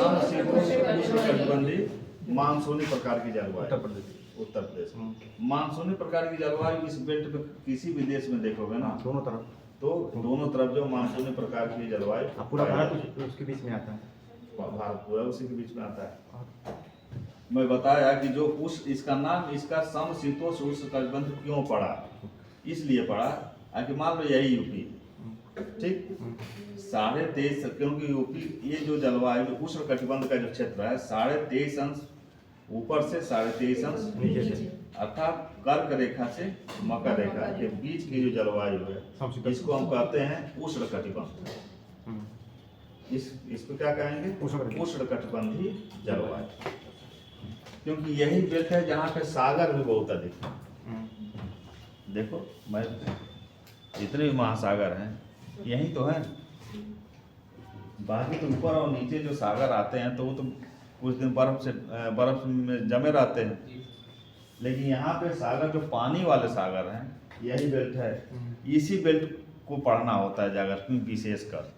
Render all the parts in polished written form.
समशीतोष्णकटिबंधीय मानसूनी प्रकार की जलवायु उत्तर प्रदेश। मानसूनी प्रकार की जलवायु इस बेल्ट में किसी भी देश में देखोगे ना दोनों तरफ, तो दोनों तरफ जो मानसूनी प्रकार की जलवायु पूरा भारत उसके बीच में आता है। भारत पूरा उसी के बीच में आता है। मैं बताया कि जो इसका नाम इसका समशीतोष्ण उष्णकटिबंध क्यों पड़ा, इसलिए पड़ा कि मान लो यही यूपी, ठीक 23.5, क्योंकि यूपी ये जो जलवायु उष्ण कटिबंध का जो क्षेत्र है 23.5 अंश ऊपर से 23.5 अंश नीचे से, अर्थात कर्क रेखा से मकर रेखा के बीच की जो जलवायु है इसको हम कहते हैं उष्ण कटिबंध। इसको क्या कहेंगे? उष्ण कटिबंधीय जलवायु, क्योंकि यही बेल्ट है जहाँ पे सागर भी बहुत अधिक है। देखो मैं जितने भी महासागर हैं यही तो है, बाकी तो ऊपर और नीचे जो सागर आते हैं तो वो तो कुछ दिन बर्फ में जमे रहते हैं, लेकिन यहाँ पे सागर जो पानी वाले सागर हैं यही बेल्ट है। इसी बेल्ट को पढ़ना होता है जाकर विशेषकर,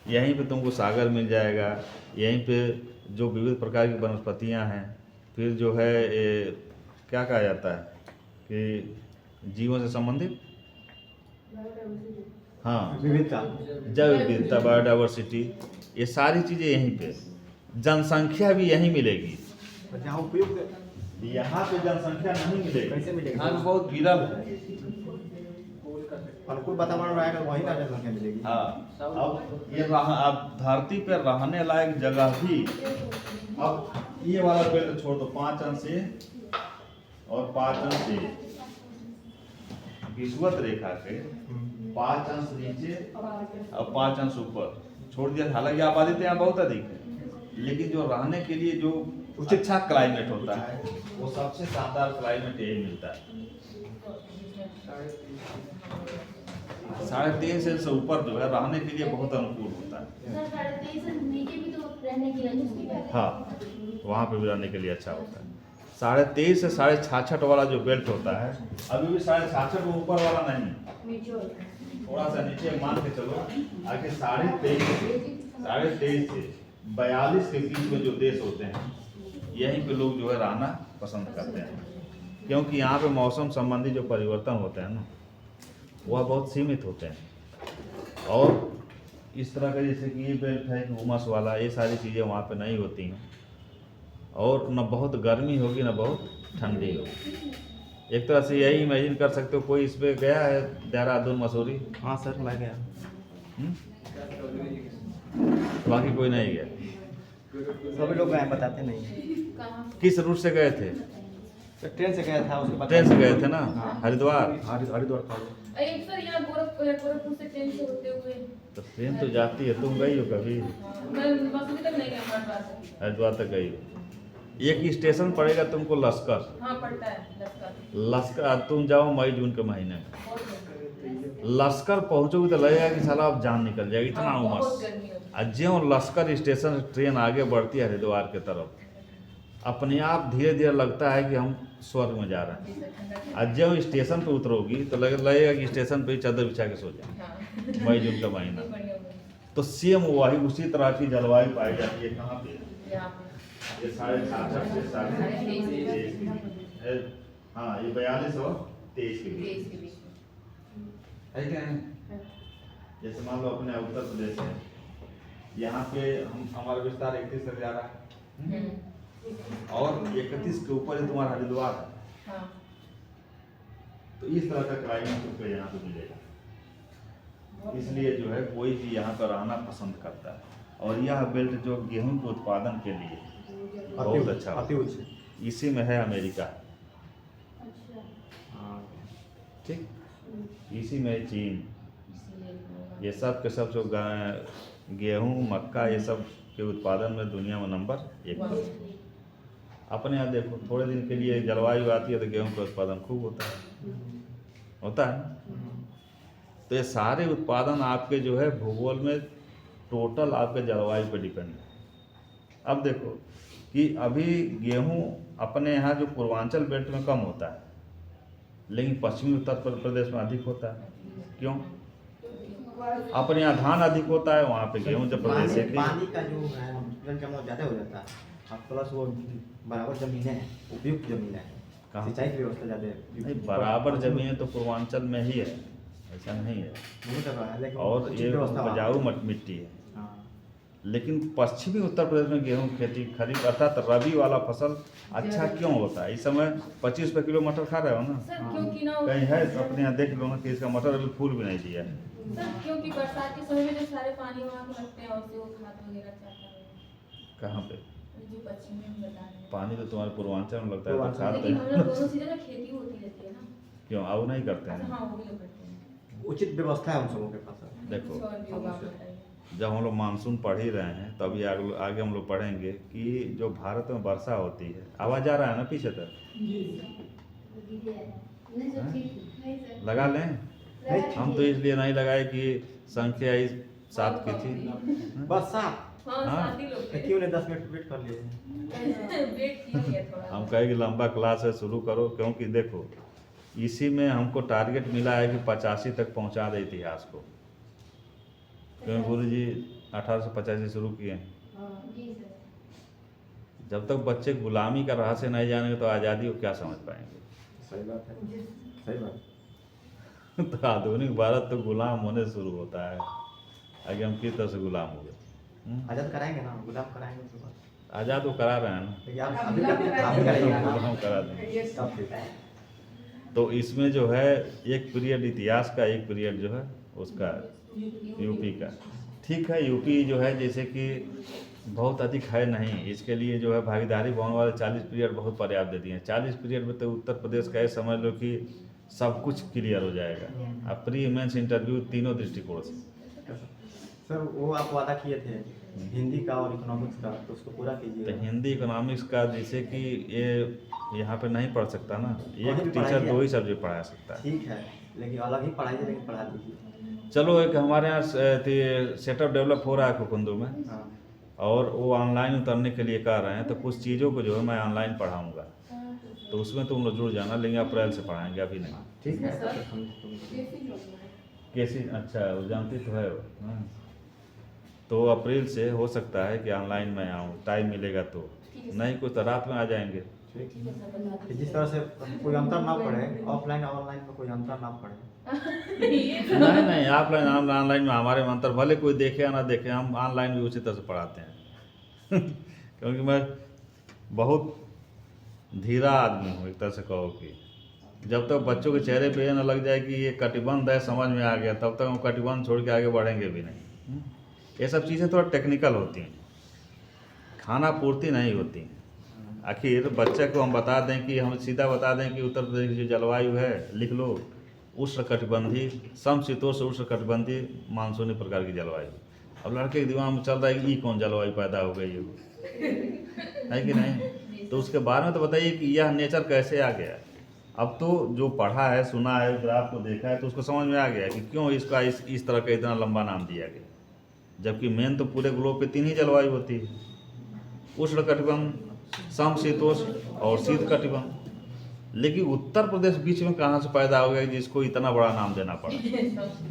यहीं पे तुमको सागर मिल जाएगा, यहीं पे जो विविध प्रकार की वनस्पतियाँ हैं, फिर जो है क्या कहा जाता है कि जीवन से संबंधित, हाँ विविधता, जैव विविधता, बायोडाइवर्सिटी, ये सारी चीज़ें यहीं पे, जनसंख्या भी यहीं मिलेगी। जहाँ उपयुक्त यहाँ पे जनसंख्या नहीं मिलेगी, कैसे मिलेगी? यहाँ पे बहुत विरल है। अनुकूल वातावरण रहेगा वहीं ना जनसंख्या मिलेगी। हाँ, अब ये अब धरती पर रहने लायक जगह भी, अब ये वाला बेल्ट छोड़ दो, 5 अंश से और 5 अंश से विषुवत रेखा के 5 अंश नीचे और 5 अंश ऊपर छोड़ दिया। हालांकि आबादी तो यहाँ बहुत अधिक है, लेकिन जो रहने के लिए जो अच्छा क्लाइमेट होता है वो सबसे शानदार क्लाइमेट यही मिलता है। 3.5 से ऊपर जो है रहने के लिए बहुत अनुकूल होता है। 3.5 भी तो रहने के लिए, हाँ, वहाँ पे भी रहने के लिए अच्छा होता है। 23.5 से 66.5 वाला जो बेल्ट होता है, अभी भी 66.5 वो ऊपर वाला नहीं, थोड़ा सा नीचे मान के चलो, आगे 23.5 से 42 के बीच में जो देश होते हैं यहीं पे लोग जो है रहना पसंद करते हैं, क्योंकि यहाँ पे मौसम संबंधी जो परिवर्तन होते हैं ना वह बहुत सीमित होते हैं। और इस तरह का जैसे कि ये बेल्ट है कि उमस वाला, ये सारी चीज़ें वहाँ पे नहीं होती हैं, और न बहुत गर्मी होगी न बहुत ठंडी होगी। एक तरह से यही इमेजिन कर सकते हो। कोई इस पर गया है देहरादून मसूरी? हाँ सर, मैं गया। बाकी कोई नहीं गया? सभी लोग गए, बताते नहीं। किस रूट से गए थे? तो ट्रेन से गया था, उसके बाद ट्रेन से गए थे ना? हाँ। हरिद्वार। हरिद्वार था। एक सर यहाँ गोरखपुर से ट्रेन से होते हुए, तो ट्रेन तो जाती है, तुम गई हो कभी? मैं मसूरी तक नहीं गया, हरिद्वार तक गई हो। एक स्टेशन पड़ेगा तुमको लश्कर। हाँ पड़ता है लश्कर तुम जाओ मई जून के महीने में, लश्कर पहुंचोगे तो लगेगा कि साला अब जान निकल जाएगी, इतना उमस। और ज्यों लश्कर स्टेशन से ट्रेन आगे बढ़ती है हरिद्वार के तरफ, अपने आप धीरे धीरे लगता है कि हम स्वर्ग में जा रहे हैं। और ज्यों स्टेशन पे उतरोगी तो लगेगा कि स्टेशन पे ही चादर बिछा के सो जाए। मई जून का महीना तो सेम वही उसी तरह की जलवायु पाई जाती है। कहाँ पे? ये 66.5 से 23.5, हाँ ये 42 और 23 के बीच है क्या है? जैसे मान लो अपने उत्तर प्रदेश है, यहाँ पे हमारा विस्तार 31 तक जा रहा है, और 31 के ऊपर ही तुम्हारा हरिद्वार है। तो इस तरह का क्लाइमेट तुमको यहाँ पे मिलेगा, इसलिए जो है कोई भी यहाँ पर रहना पसंद करता है। और यह बेल्ट जो गेहूं के उत्पादन के लिए बहुत अच्छा होता है। इसी में है अमेरिका, ठीक, इसी में चीन, ये सब के सब जो गेहूं मक्का ये सब के उत्पादन में दुनिया में नंबर 1 पर। अपने यहाँ देखो थोड़े दिन के लिए जलवायु आती है तो गेहूं का उत्पादन खूब होता है ना। तो ये सारे उत्पादन आपके जो है भूगोल में टोटल आपके जलवायु पे डिपेंड है। अब देखो कि अभी गेहूं अपने यहाँ जो पूर्वांचल बेल्ट में कम होता है, लेकिन पश्चिमी उत्तर प्रदेश में अधिक होता है। क्यों? अपने यहाँ धान अधिक होता है, वहाँ पे गेहूँ जब प्रदेश है पानी का जो है जल जमाव ज़्यादा हो जाता है और प्लस वो बराबर जमीनें हैं, उपयुक्त जमीनें हैं, कहाँ? सिंचाई की व्यवस्था ज़्यादा है। नहीं, बराबर जमीन तो पूर्वांचल में ही है, ऐसा नहीं है। दोनों जगह है, लेकिन और उचित ये व्यवस्था वहाँ उपजाऊ पे। मिट्टी है। हाँ। लेकिन पश्चिमी उत्तर प्रदेश में गेहूं खेती खरीफ अर्थात रबी वाला फसल अच्छा क्यों होता है? इस समय 25 रुपये किलो मटर खा रहे हो ना? सर क्योंकि ना कहीं है अपने यहाँ देख लो ना कि इसका मटर अभी फूल भी नहीं दिया है। सर क्योंकि बरसात के समय में जो सारे पानी वहाँ पे लगते हैं और से वो खाद वगैरह चाहता है कहाँ पे जो पश्चिम में हम बता रहे हैं। पानी तो तुम्हारे पूर्वांचल में लगता है, तो पूर्वांचल। खाद लेकिन हम लोग तो दोनों सीजन में खेती होती रहती है ना। क्यों अब नहीं करते अच्छा, हैं? हाँ वो भी लोग करते हैं। उचित व्यवस्था है उन सबों के पास। देखो, कुछ और भी होगा, आप बताइए। जब हम लोग मानसून पढ़ ही रहे हैं तो अभी आगे हम लोग पढ़ेंगे कि जो भारत में वर्षा होती है, आवाज़ आ रहा है ना पीछे तक? लगा लें? हम तो इसलिए नहीं लगाए कि संख्या इस 7 की थी। बस साफ हाँ हाँ। साथी लोग क्यों नहीं 10 मिनट वेट कर लिए। वेट किया थोड़ा। हम कहे कि लंबा क्लास है, शुरू करो, क्योंकि देखो इसी में हमको टारगेट मिला है कि 85 तक पहुंचा दे इतिहास को। क्योंकि गुरु जी 1885 शुरू किए हैं। जी सर। जब तक बच्चे गुलामी का रहस्य नहीं जानेंगे तो आज़ादी को क्या समझ पाएंगे? सही बात है, सही बात। तो आधुनिक भारत तो गुलाम होने शुरू होता है, आगे हम किस तरह से गुलाम हो गए? आजाद कराएंगे ना, गुलाम कराएंगे उसके बाद। आज़ाद वो करा रहे हैं ना, लेकिन आप अभी कराइएगा ना। गुलाम करा देंगे। सब ठीक है। तो इसमें जो है एक पीरियड इतिहास का, एक पीरियड जो है उसका यूपी का। ठीक है, यूपी जो है जैसे कि बहुत अधिक है नहीं, इसके लिए जो है भागीदारी भवन वाले 40 पीरियड बहुत पर्याप्त दे दिए हैं। 40 पीरियड में तो उत्तर प्रदेश का ये समझ लो कि सब कुछ क्लियर हो जाएगा। अब प्री मेंस इंटरव्यू तीनों दृष्टिकोण से। सर वो आप वादा किए थे हिंदी का और इकोनॉमिक्स का, तो उसको पूरा तो कीजिए। हिंदी इकोनॉमिक्स का जैसे कि ये यहाँ पे नहीं पढ़ सकता ना, एक भी टीचर पढ़ाइए। 2 ही सब्जेक्ट पढ़ा सकता है। ठीक है, लेकिन अलग ही पढ़ाइए, लेकिन पढ़ा दीजिए। चलो, एक हमारे यहाँ सेटअप डेवलप हो रहा है कुकुंदू में, हाँ और वो ऑनलाइन उतरने के लिए कह रहे हैं, तो कुछ चीज़ों को जो है मैं ऑनलाइन पढ़ाऊँगा, तो उसमें तुम लोग जुड़ जाना, लेकिन अप्रैल से पढ़ाएंगे, अभी नहीं। ठीक है। कैसी? अच्छा, वो जानती तो है वो। हाँ। तो अप्रैल से हो सकता है कि ऑनलाइन मैं आऊँ, टाइम मिलेगा तो, नहीं कुछ तो रात में आ जाएंगे। कि जिस तरह से कोई अंतर ना पड़े, ऑफलाइन और ऑनलाइन में कोई अंतर ना पड़े। नहीं नहीं, ऑफलाइन ऑनलाइन में हमारे में अंतर, भले कोई देखे या ना देखे, हम ऑनलाइन भी उसी तरह से पढ़ाते हैं। क्योंकि मैं बहुत धीरा आदमी हूँ, एक तरह से कहो कि जब तक बच्चों के चेहरे पे ये ना लग जाए कि ये कटिबंध है, समझ में आ गया, तब तक हम कटिबंध छोड़ के आगे बढ़ेंगे भी नहीं। ये सब चीज़ें थोड़ा टेक्निकल होती हैं, खाना पूर्ति नहीं होती हैं। आखिर बच्चे को हम बता दें कि हम सीधा बता दें कि उत्तर प्रदेश की जो जलवायु है, लिख लो, उष्णकटिबंधीय, समशीतोष्ण उष्णकटिबंधीय मानसूनी प्रकार की जलवायु। अब लड़के के दिमाग में चल रहा है कि ये कौन जलवायु पैदा हो गई है कि नहीं? तो उसके बारे में तो बताइए कि यह नेचर कैसे आ गया। अब तो जो पढ़ा है, सुना है, ग्राफ को देखा है, तो उसको समझ में आ गया कि क्यों इसका इस तरह का इतना लंबा नाम दिया गया, जबकि मेन तो पूरे ग्लोब पे 3 ही जलवायु होती है, उष्णकटिबंध, समशीतोष्ण और शीतकटिबंध। लेकिन उत्तर प्रदेश बीच में कहाँ से पैदा हो गया जिसको इतना बड़ा नाम देना पड़ा?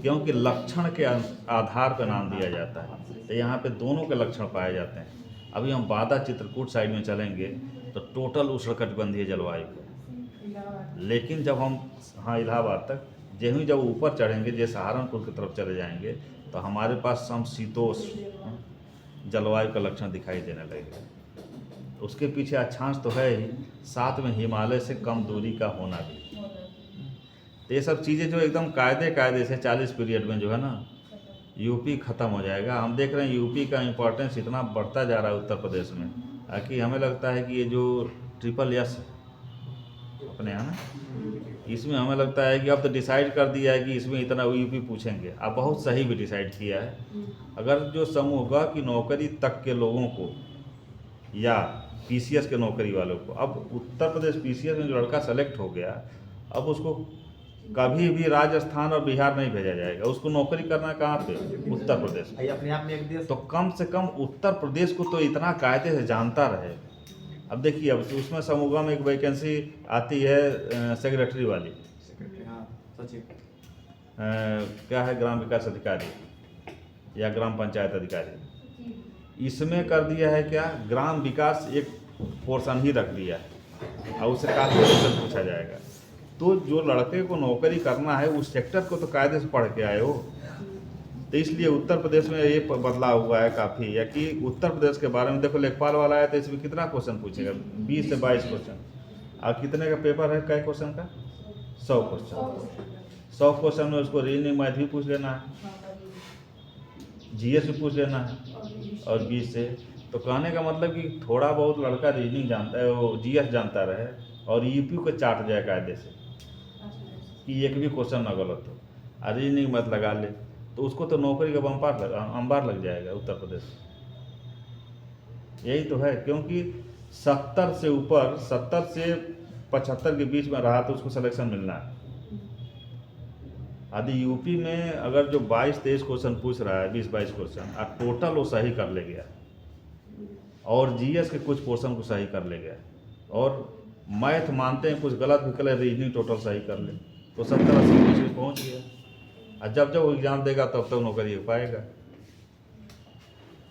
क्योंकि लक्षण के आधार पर नाम दिया जाता है, तो यहाँ पे दोनों के लक्षण पाए जाते हैं। अभी हम बादा चित्रकूट साइड में चलेंगे तो टोटल उष्णकटिबंधीय जलवायु है। लेकिन जब हम इलाहाबाद तक जब ऊपर चढ़ेंगे, जैसे सहारनपुर की तरफ चले जाएंगे, तो हमारे पास समशीतोष्ण जलवायु का लक्षण दिखाई देने लगेगा। उसके पीछे अक्षांश तो है ही, साथ में हिमालय से कम दूरी का होना भी। तो ये सब चीज़ें जो एकदम कायदे से 40 पीरियड में जो है ना, यूपी ख़त्म हो जाएगा। हम देख रहे हैं यूपी का इम्पोर्टेंस इतना बढ़ता जा रहा है उत्तर प्रदेश में, कि हमें लगता है कि ये जो SSS अपने यहाँ ना, इसमें हमें लगता है कि अब तो डिसाइड कर दिया है कि इसमें इतना यूपी पूछेंगे। अब बहुत सही भी डिसाइड किया है। अगर जो समूह की नौकरी तक के लोगों को या PCS के नौकरी वालों को, अब उत्तर प्रदेश PCS में जो लड़का सेलेक्ट हो गया, अब उसको कभी भी राजस्थान और बिहार नहीं भेजा जाएगा। उसको नौकरी करना कहाँ पे? उत्तर प्रदेश में। अपने आप में एक देश। तो कम से कम उत्तर प्रदेश को तो इतना कायदे से जानता रहे। अब देखिए, अब उसमें समूह में एक वैकेंसी आती है सेक्रेटरी वाली, सेक्रेटरी, हाँ, सचिव, क्या है, ग्राम विकास अधिकारी या ग्राम पंचायत अधिकारी, इसमें कर दिया है क्या, ग्राम विकास एक पोर्शन ही रख दिया है और उससे काफ़ी क्वेश्चन पूछा जाएगा। तो जो लड़के को नौकरी करना है उस सेक्टर को तो कायदे से पढ़ के आए हो। तो इसलिए उत्तर प्रदेश में ये बदलाव हुआ है काफ़ी, या कि उत्तर प्रदेश के बारे में देखो, लेखपाल वाला है तो इसमें कितना क्वेश्चन पूछेगा, 20 से 22 क्वेश्चन। और कितने का पेपर है, कई क्वेश्चन का, 100 क्वेश्चन। 100 क्वेश्चन में उसको रीजनिंग मैथ भी पूछ लेना है, जीएस भी पूछ लेना है, और 20 से तो कहने का मतलब कि थोड़ा बहुत लड़का रीजनिंग जानता है, वो जीएस जानता रहे और यूपी को चाट जाए कायदे से कि एक भी क्वेश्चन ना गलत हो, और रीजनिंग मत लगा ले, तो उसको तो नौकरी का अंबार लग जाएगा उत्तर प्रदेश। यही तो है, क्योंकि 70 से ऊपर, 70 से 75 के बीच में रहा तो उसको सिलेक्शन मिलना है। यदि यूपी में अगर जो 22-23 क्वेश्चन पूछ रहा है, 20-22 क्वेश्चन, और टोटल वो सही कर ले गया, और जीएस के कुछ पोर्शन को सही कर ले गया, और मैथ मानते हैं कुछ गलत भी करे, रीजनिंग टोटल सही कर ले, तो 70-80 के बीच में पहुँच गया। और जब वो एग्ज़ाम देगा तब तक नौकरी हो पाएगा।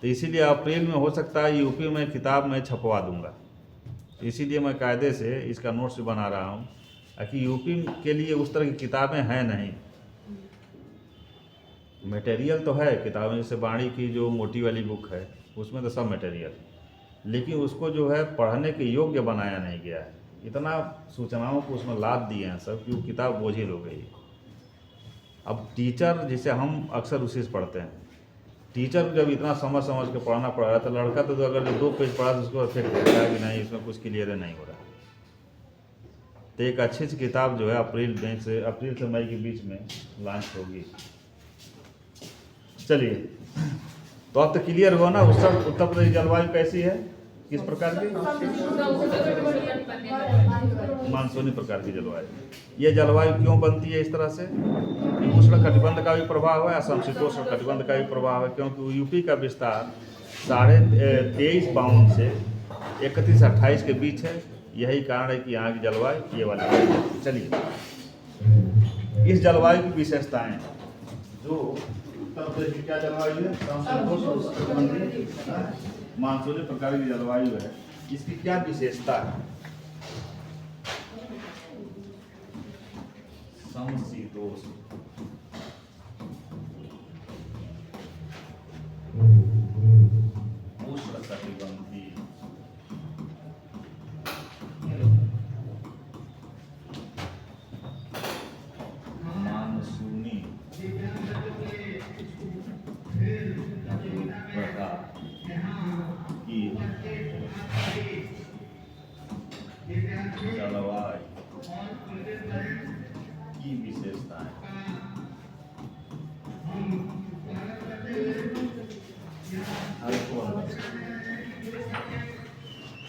तो इसीलिए अप्रैल में हो सकता है यूपी में किताब में छपवा दूंगा, इसीलिए मैं कायदे से इसका नोट्स बना रहा हूँ कि यूपी के लिए उस तरह की किताबें हैं नहीं। मटेरियल तो है किताबें, जैसे बाणी की जो मोटी वाली बुक है उसमें तो सब मटेरियल, लेकिन उसको जो है पढ़ने के योग्य बनाया नहीं गया है। इतना सूचनाओं को उसमें लाद दिए हैं सब कि वो किताब बोझिल हो गई। अब टीचर, जिसे हम अक्सर उसी से पढ़ते हैं, टीचर को जब इतना समझ के पढ़ाना पड़ रहा है, तो लड़का तो अगर जो 2 पेज पढ़ा तो उसको फिर कहता है कि नहीं इसमें कुछ क्लियर नहीं हो रहा। तो एक अच्छी सी किताब जो है अप्रैल से मई के बीच में लॉन्च होगी। चलिए, तो अब तो क्लियर हुआ ना उत्तर प्रदेश जलवायु कैसी है, किस प्रकार की, मानसूनी प्रकार की जलवायु। ये जलवायु क्यों बनती है इस तरह से, उष्ण कटिबंध का भी प्रभाव है, समशीतोष्ण कटिबंध का भी प्रभाव है, क्योंकि यूपी का विस्तार 23.5 पाउंड से 31-28 के बीच है। यही कारण है कि यहाँ की जलवायु ये वाली है। चलिए, इस जलवायु की विशेषताएं, जो उत्तर प्रदेश की क्या जलवायु है, समशीतोष्ण मानसूनी प्रकार की जलवायु है, इसकी क्या विशेषता है, समशीतोष्ण उष्णकटिबंधीय मानसूनी प्रकार की जलवायु की विशेषताएं।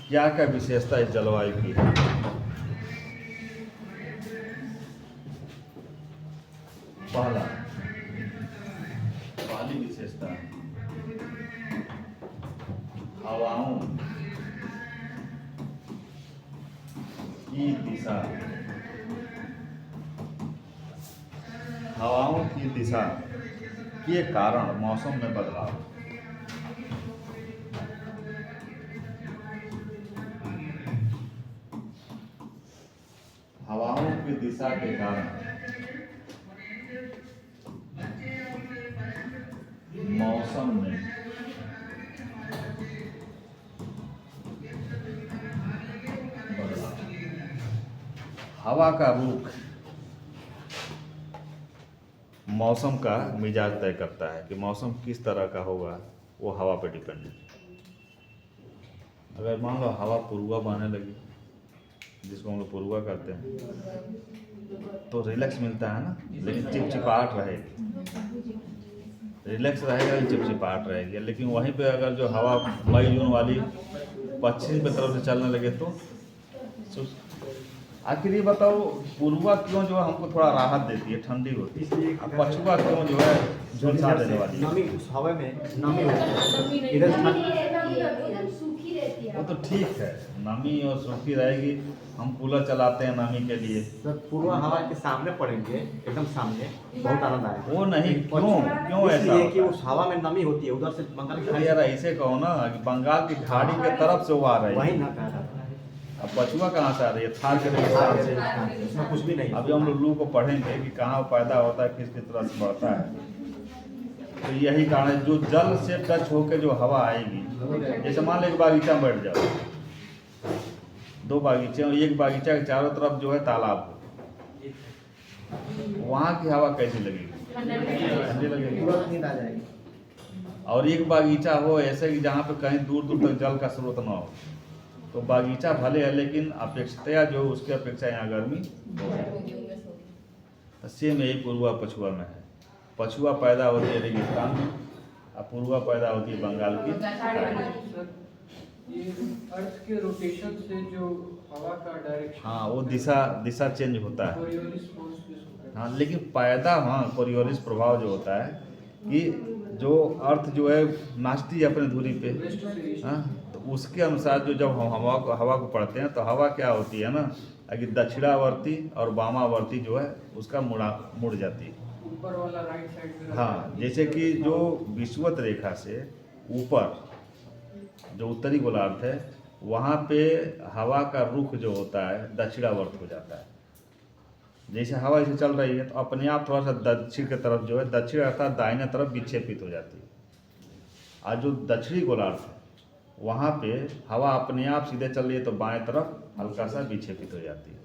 क्या क्या विशेषता इस जलवायु की है? पहली विशेषता, हवाओं की दिशा, हवाओं की दिशा के कारण मौसम में बदलाव। हवाओं की दिशा के कारण मौसम में बदलाव। हवा का रुख मौसम का मिजाज तय करता है कि मौसम किस तरह का होगा, वो हवा पे डिपेंड है। अगर मान लो हवा पूर्वा बहने लगी, जिसको हम लोग पूर्वा करते हैं, तो रिलैक्स मिलता है ना, लेकिन चिपचिपाहट रहेगी, रिलैक्स रहेगा लेकिन चिपचिपाहट रहेगी। लेकिन वहीं पे अगर जो हवा मई जून वाली पश्चिम की तरफ से चलने लगे तो आखिर ये बताओ, पूर्वा क्यों जो है हमको थोड़ा राहत देती है, ठंडी होती है, और पछुआ क्यों जो है झुलसा देने वाली है? नमी, उस हवा में नमी होती है, इधर सूखी रहती है। वो तो ठीक है, नमी और सूखी रहेगी। हम कूलर चलाते हैं नमी के लिए। सर पूर्वा हवा के सामने पड़ेंगे, एकदम सामने, बहुत आनंद आएगा। वो नहीं, क्यों ऐसा इसलिए कि होता उस हवा में नमी होती है, उधर से बंगाल की है? खाड़ी यार ऐसे कहो ना कि बंगाल की खाड़ी के तरफ से वो आ रही वही है। ना कह रहा था। अब पछुआ कहाँ से आ रही है? थार के रेगिस्तान से। इसमें कुछ भी नहीं। अभी हम लोग लू को पढ़ेंगे कि कहाँ पैदा होता है, किस किस तरह से बढ़ता है। तो यही कारण है, जो जल से टच होकर जो हवा आएगी, जैसे मान लो एक बागीचा में बैठ जाओ, 2 बागीचे और एक बागीचा के चारों तरफ जो है तालाब हो, वहाँ की हवा कैसी लगेगी? ठंडी लगेगी। तुरंत नींद आ जाएगी। और एक बागीचा हो ऐसे कि जहाँ पे कहीं दूर दूर तक जल का स्रोत ना हो, तो बागीचा भले है लेकिन अपेक्षतया जो उसकी अपेक्षा यहाँ गर्मी तो सेम यही पूर्वा पछुआ में है। पछुआ पैदा होती है रेगिस्तान में और पूर्वा पैदा होती है बंगाल की खाड़ी में। ये अर्थ के रोटेशन से जो हवा का डायरेक्शन, हाँ, वो दिशा चेंज होता है। कोरियोलिस फोर्स जिसको कहते हैं। हाँ, लेकिन पैदा, हाँ, कोरियोलिस प्रभाव जो होता है कि जो अर्थ जो है नाचती है अपनी धुरी पे, वेस्ट से ईस्ट। हाँ, तो उसके अनुसार जो जब हम हवा को पढ़ते हैं तो हवा क्या होती है ना कि दक्षिणावर्ती और वामावर्ती जो है उसका मुड़ जाती है। ऊपर वाला राइट साइड में रहता हाँ, है। जैसे कि जो विषुवत रेखा से ऊपर जो उत्तरी गोलार्ध है वहाँ पे हवा का रुख जो होता है दक्षिणावर्त हो जाता है। जैसे हवा ऐसे चल रही है तो अपने आप थोड़ा सा दक्षिण की तरफ जो है, दक्षिण अर्थात दाहिने तरफ विक्षेपित हो जाती है। और जो दक्षिणी गोलार्ध है वहाँ पे हवा अपने आप सीधे चल रही है तो बाएं तरफ हल्का सा विक्षेपित हो जाती है।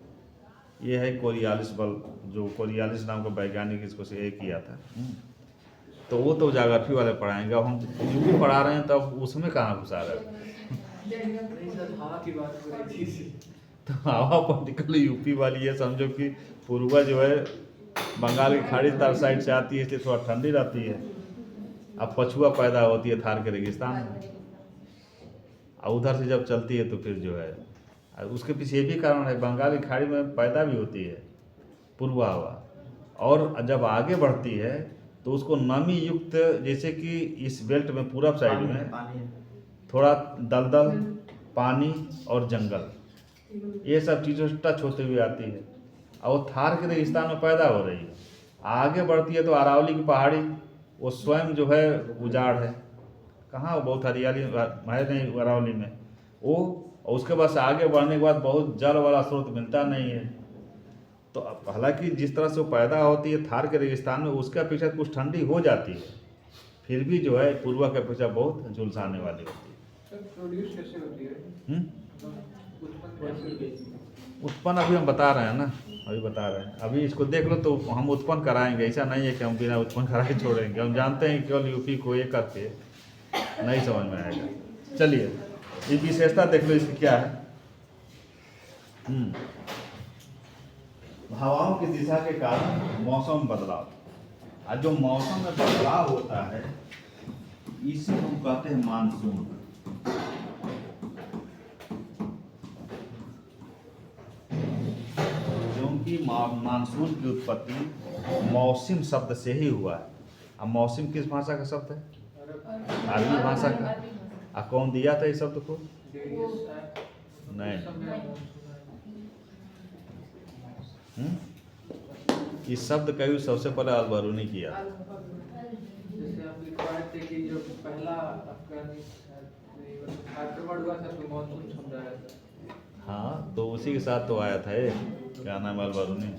ये है कोरियालिस बल, जो कोरियालिस नाम का वैज्ञानिक इसको से ये किया था। तो वो तो ज्योग्राफी वाले पढ़ाएंगे, अब हम यूपी पढ़ा रहे हैं तब उसमें कहाँ घुसा रहे हैं। नहीं सर, हवा की बात हो रही थी। तो हवा पर्टिकुलर यूपी वाली है, समझो कि पूर्वा जो है बंगाल की खाड़ी तर साइड से आती है इसलिए थोड़ा ठंडी रहती है। अब पछुआ पैदा होती है थार के रेगिस्तान में, और उधर से जब चलती है तो फिर जो है उसके पीछे ये भी कारण है, बंगाल की खाड़ी में पैदा भी होती है पूर्वा हवा, और जब आगे बढ़ती है तो उसको नमी युक्त, जैसे कि इस बेल्ट में पूरब साइड में पानी है। थोड़ा दलदल, पानी और जंगल, ये सब चीज़ों से टच होते हुए आती है और वो थार के रेगिस्तान में पैदा हो रही है। आगे बढ़ती है तो अरावली की पहाड़ी, वो स्वयं जो है उजाड़ है, कहाँ वो बहुत हरियाली है नहीं अरावली में वो, और उसके बाद आगे बढ़ने के बाद बहुत जल वाला स्रोत मिलता नहीं है। तो हालांकि जिस तरह से वो पैदा होती है थार के रेगिस्तान में, उसके अपेक्षा कुछ ठंडी हो जाती है, फिर भी जो है पूर्वा की अपेक्षा बहुत झुलसाने वाली होती है। सर प्रोड्यूस कैसे होती है? उत्पन्न कैसे होती है? उत्पन्न अभी हम बता रहे हैं ना, अभी बता रहे हैं, अभी इसको देख लो तो हम उत्पन्न कराएंगे। ऐसा नहीं है कि हम बिना उत्पन्न कराए छोड़ेंगे, हम जानते हैं कि केवल यूपी को ये करके नहीं समझ में आएगा। चलिए ये विशेषता देख लो इसकी क्या है। हवाओं की दिशा के कारण मौसम बदलाव, और जो मौसम में बदलाव होता है इसी को हम कहते हैं मानसून। क्योंकि मानसून की उत्पत्ति मौसम शब्द से ही हुआ है। अब मौसम किस भाषा का शब्द है? अरबी भाषा का। और कौन दिया था इस शब्द को? नहीं, इस शब्द का यूज सबसे पहले अल-बरूनी किया। जैसे आप लिखवाए थे कि जो पहला आक्रमण हुआ था तो मानसून समझाया था। हाँ, तो उसी के साथ तो आया था ये, क्या नाम है, अल-बरूनी।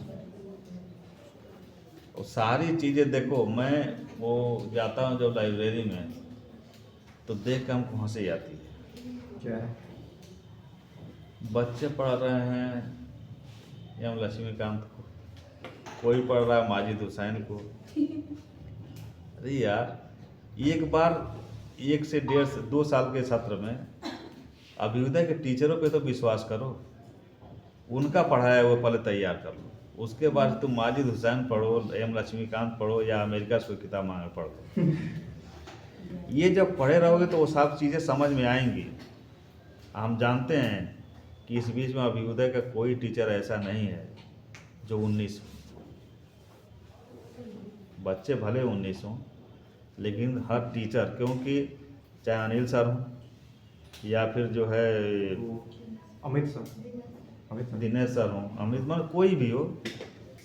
और सारी चीज़ें देखो, मैं वो जाता हूँ जब लाइब्रेरी में तो देख कर हमको हंसी आती है। क्या है? बच्चे पढ़ रहे हैं एम लक्ष्मीकांत को, कोई पढ़ रहा है माजिद हुसैन को। अरे यार, एक बार 1 से 1.5 से 2 साल के सत्र में अभ्युदय के टीचरों पे तो विश्वास करो, उनका पढ़ाया वो पहले तैयार कर लो, उसके बाद तुम माजिद हुसैन पढ़ो, एम लक्ष्मीकांत पढ़ो या अमेरिका से कोई किताब मांगे पढ़ो। ये जब पढ़े रहोगे तो वो सब चीज़ें समझ में आएंगी। हम जानते हैं कि इस बीच में अभ्युदय का कोई टीचर ऐसा नहीं है जो 19 हो। बच्चे भले 19 हों, लेकिन हर टीचर, क्योंकि चाहे अनिल सर हों या फिर जो है अमित सर दिनेश सर हो, अमित मतलब कोई भी हो,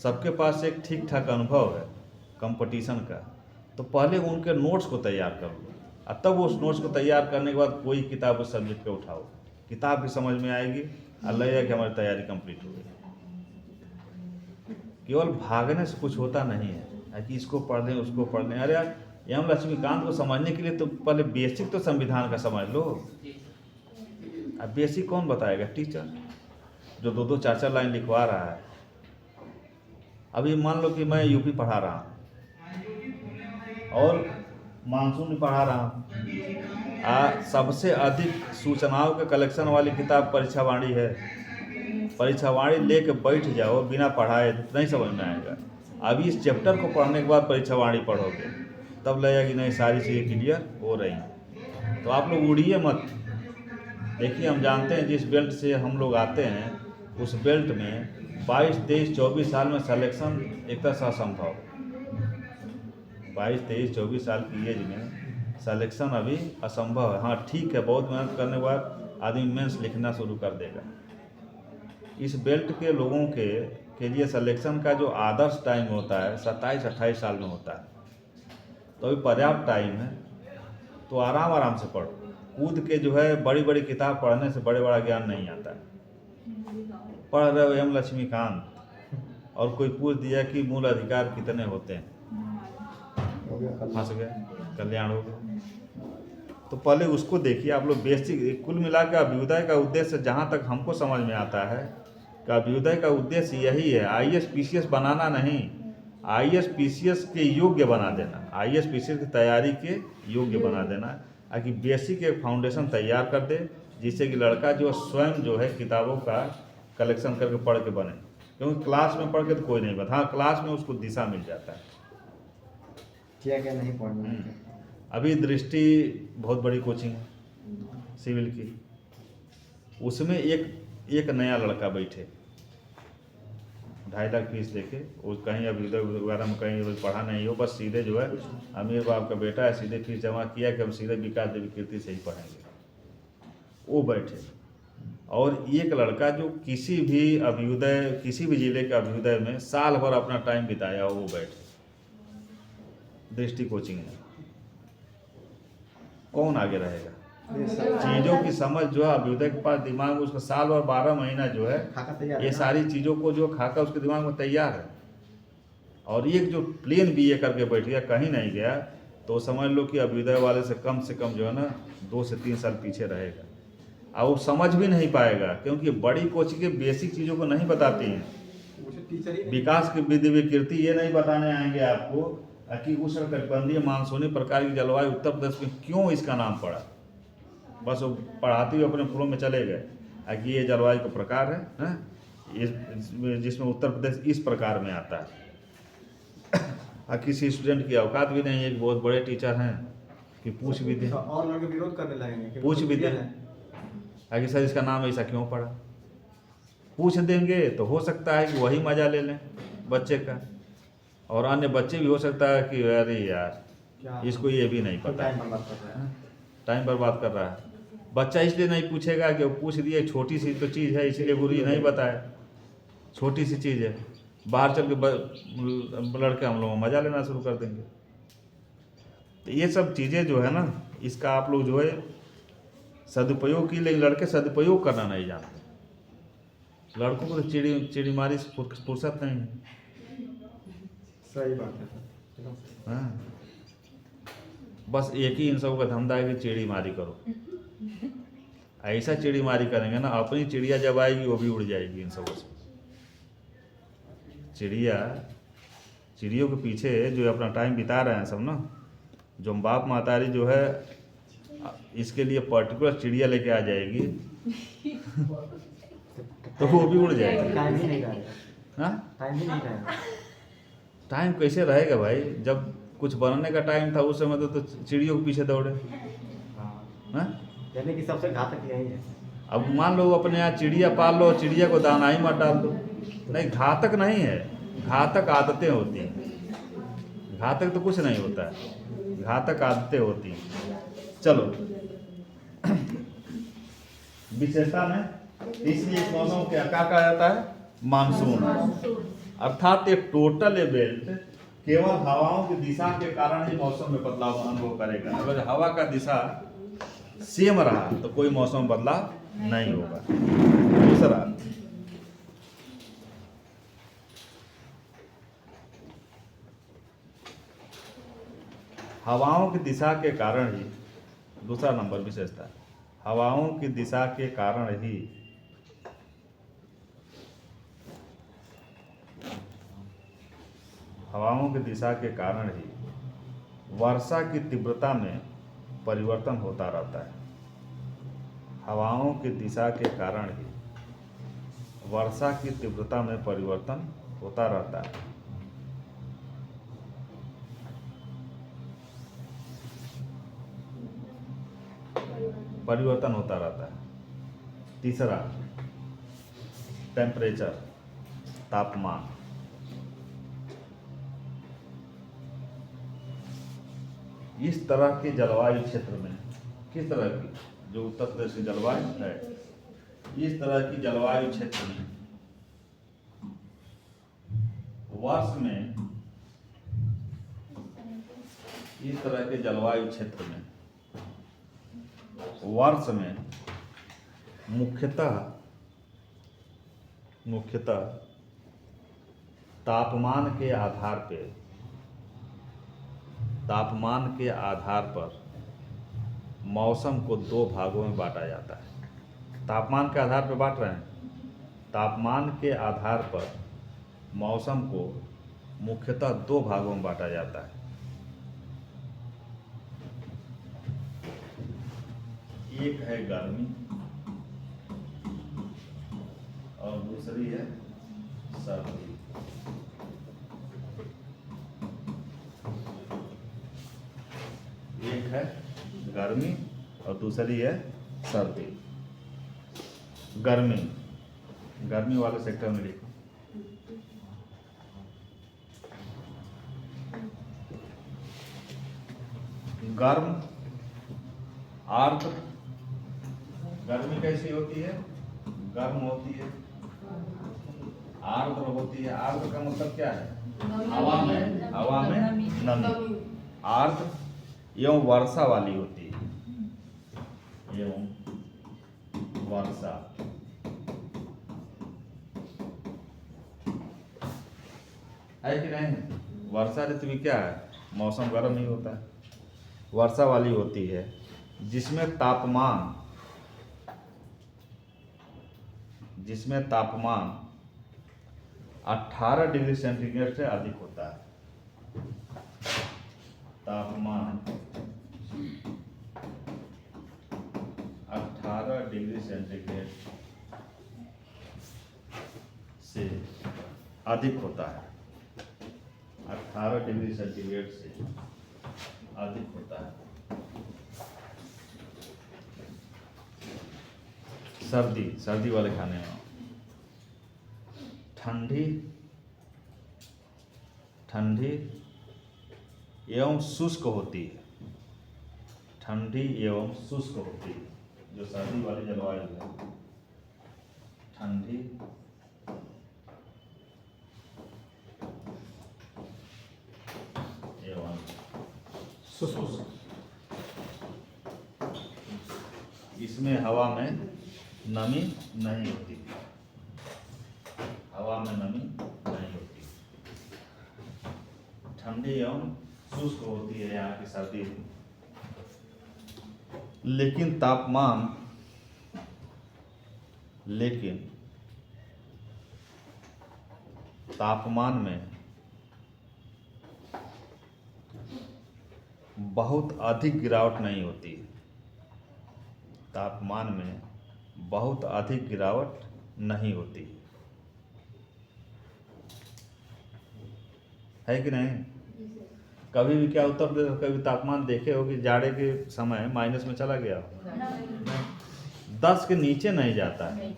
सबके पास एक ठीक ठाक अनुभव है कंपटीशन का। तो पहले उनके नोट्स को तैयार कर लो, और तब उस नोट्स को तैयार करने के बाद कोई किताब उस सब्जेक्ट पे उठाओ, किताब भी समझ में आएगी और लगेगा कि हमारी तैयारी कंप्लीट हो गई। केवल भागने से कुछ होता नहीं है कि इसको पढ़ लें उसको पढ़ लें। अरे यार, एम लक्ष्मीकांत को समझने के लिए तो पहले बेसिक तो संविधान का समझ लो। अब बेसिक कौन बताएगा? टीचर, जो 2-2 4-4 लाइन लिखवा रहा है। अभी मान लो कि मैं यूपी पढ़ा रहा हूँ और मानसून भी पढ़ा रहा हूँ, सबसे अधिक सूचनाओं के कलेक्शन वाली किताब परीक्षावाणी है। परीक्षावाणी लेके बैठ जाओ बिना पढ़ाए तो नहीं समझ में आएगा। अभी इस चैप्टर को पढ़ने के बाद परीक्षावाणी पढ़ोगे तब लगेगा कि नहीं सारी चीज़ें क्लियर हो रही हैं। तो आप लोग उड़िए मत। देखिए, हम जानते हैं जिस बेल्ट से हम लोग आते हैं उस बेल्ट में 22, 23, 24 साल में सिलेक्शन एक तरह से असंभव। 22, 23, 24 साल की एज में सिलेक्शन अभी असंभव है। हाँ ठीक है, बहुत मेहनत करने के बाद आदमी मेंस लिखना शुरू कर देगा। इस बेल्ट के लोगों के लिए सिलेक्शन का जो आदर्श टाइम होता है 27-28 साल में होता है। तो अभी पर्याप्त टाइम है, तो आराम से पढ़ो। कूद के जो है बड़ी बड़ी किताब पढ़ने से बड़ा ज्ञान नहीं आता है। पढ़ रहे हो एम लक्ष्मीकांत और कोई पूछ दिया कि मूल अधिकार कितने होते हैं, फंस गए, कल्याण हो गया। तो पहले उसको देखिए आप लोग। बेसिक कुल मिला के अभ्युदय का उद्देश्य जहाँ तक हमको समझ में आता है कि अभ्युदय का उद्देश्य यही है, IAS PCS बनाना नहीं, IAS PCS के योग्य बना देना, IAS PCS की तैयारी के योग्य बना देना, ताकि बेसिक एक फाउंडेशन तैयार कर दे जिससे कि लड़का जो स्वयं जो है किताबों का कलेक्शन करके पढ़ के बने। क्योंकि क्लास में पढ़ के तो कोई नहीं बता, हाँ क्लास में उसको दिशा मिल जाता है क्या नहीं पढ़ना है। अभी दृष्टि बहुत बड़ी कोचिंग है सिविल की, उसमें एक नया लड़का बैठे 2.5 लाख फीस देके, वो कहीं अभ्युदय वगैरह में कहीं पढ़ा नहीं हो, बस सीधे जो है अमीर बाप का बेटा है, सीधे फीस जमा किया कि हम सीधे विकास देवी कीर्ति से ही पढ़ेंगे, वो बैठे। और एक लड़का जो किसी भी अभ्युदय, किसी भी जिले के अभ्युदय में साल भर अपना टाइम बिताया, वो बैठे दृष्टि कोचिंग में। कौन आगे रहेगा? चीज़ों की समझ जो है अभ्युदय के पास दिमाग में, उसका साल और 12 महीना जो है ये सारी चीज़ों को जो खाका उसके दिमाग में तैयार है। और एक जो प्लेन BA करके बैठ गया, कहीं नहीं गया, तो समझ लो कि अभ्युदय वाले से कम जो है ना 2 से 3 साल पीछे रहेगा। और वो समझ भी नहीं पाएगा क्योंकि बड़ी कोचिंग के बेसिक चीज़ों को नहीं बताती हैं। विकास की विधि कीर्ति ये नहीं बताने आएंगे आपको कि उष्णकटिबंधीय मानसूनी प्रकार की जलवायु उत्तर प्रदेश में क्यों इसका नाम पड़ा। बस वो पढ़ाते हुए अपने फ्लो में चले गए कि ये जलवायु का प्रकार है, जिसमें उत्तर प्रदेश इस प्रकार में आता है। किसी स्टूडेंट की औकात भी नहीं है कि बहुत बड़े टीचर हैं कि पूछ भी दें, और लोग विरोध करने लगेंगे, पूछ भी दें कि सर इसका नाम ऐसा क्यों पड़ा। पूछ देंगे तो हो सकता है कि वही मजा ले लें बच्चे का, और अन्य बच्चे भी हो सकता है कि अरे यार इसको ये भी नहीं पता, टाइम बर्बाद कर रहा है। बच्चा इसलिए नहीं पूछेगा कि वो पूछ दिए, छोटी सी तो चीज़ है इसीलिए गुरु जी नहीं बताया, छोटी सी चीज़ है, बाहर चल के लड़के हम लोग मज़ा लेना शुरू कर देंगे। तो ये सब चीज़ें जो है ना, इसका आप लोग जो है सदुपयोग की, लेकिन लड़के सदुपयोग करना नहीं जानते। लड़कों को तो चिड़ीमारी से फुर्सत नहीं है। सही बात है। हाँ, बस एक ही इन सब का धंधा है कि चिड़ीमारी करो। ऐसा चिड़ीमारी करेंगे ना, अपनी चिड़िया जब आएगी वो भी उड़ जाएगी इन सबों से। चिड़ियों के पीछे जो अपना टाइम बिता रहे हैं सब ना, जो बाप महतारी जो है इसके लिए पर्टिकुलर चिड़िया लेके आ जाएगी तो वो भी उड़ जाएगी। टाइम ही नहीं रहेगा। हाँ, टाइम ही नहीं रहेगा। टाइम कैसे रहेगा भाई? जब कुछ बनने का टाइम था उस समय तो चिड़ियों के पीछे दौड़े। हाँ, यानी कि सबसे घातक यही है। अब मान लो अपने यहाँ चिड़िया पाल लो, चिड़िया को दाना ही मत डाल दो। नहीं, घातक नहीं है, घातक आदतें होती हैं। घातक तो कुछ नहीं होता है, घातक आदतें होती हैं। चलो विशेषता में तीसरी इस मौसम को क्या कहा जाता है? मानसून। अर्थात ये टोटल ये बेल्ट केवल हवाओं की दिशा के कारण ही मौसम में बदलाव अनुभव करेगा। अगर हवा का दिशा सेम रहा तो कोई मौसम बदलाव नहीं होगा। दूसरा, हवाओं की दिशा के कारण ही, दूसरा नंबर विशेषता, हवाओं की दिशा के कारण ही वर्षा की तीव्रता में परिवर्तन होता रहता है। हवाओं की दिशा के कारण ही वर्षा की तीव्रता में परिवर्तन होता रहता है। तीसरा, टेम्परेचर, तापमान। इस तरह के जलवायु क्षेत्र में, किस तरह की, जो उत्तर प्रदेश की जलवायु है, इस तरह की जलवायु क्षेत्र में वर्ष में, इस तरह के जलवायु क्षेत्र में वर्ष में मुख्यतः तापमान के आधार पर मौसम को दो भागों में बांटा जाता है। तापमान के आधार पर बांट रहे हैं। तापमान के आधार पर मौसम को मुख्यतः दो भागों में बांटा जाता है। एक है गर्मी और दूसरी है सर्दी। एक है गर्मी और दूसरी है सर्दी। गर्मी वाले सेक्टर में लिखो। गर्म, आर्द्र। गर्मी कैसी होती है? गर्म होती है। आर्द्र होती है। आर्द्र का मतलब क्या है? हवा में नमी। आर्द्र एवं वर्षा वाली होती है। एवं वर्षा। है कि नहीं? वर्षा ऋतु में क्या है? मौसम गर्म ही होता है। वर्षा वाली होती है जिसमें तापमान 18 डिग्री सेंटीग्रेड से अधिक होता है। तापमान 18 डिग्री सेंटीग्रेड से अधिक होता है। 18 डिग्री सेंटीग्रेड से अधिक होता है। सर्दी वाले खाने में ठंडी एवं शुष्क होती है। ठंडी एवं शुष्क होती है जो सर्दी वाली जलवायु है। ठंडी एवं शुष्क। इसमें हवा में नमी नहीं होती। हवा में नमी नहीं होती। ठंडी एवं शुष्क होती है यहाँ की सर्दी। लेकिन तापमान में बहुत अधिक गिरावट नहीं होती। तापमान में बहुत अधिक गिरावट नहीं होती है कि नहीं? कभी भी क्या उत्तर प्रदेश कभी तापमान देखे हो कि जाड़े के समय माइनस में चला गया? 10 के नीचे नहीं जाता है।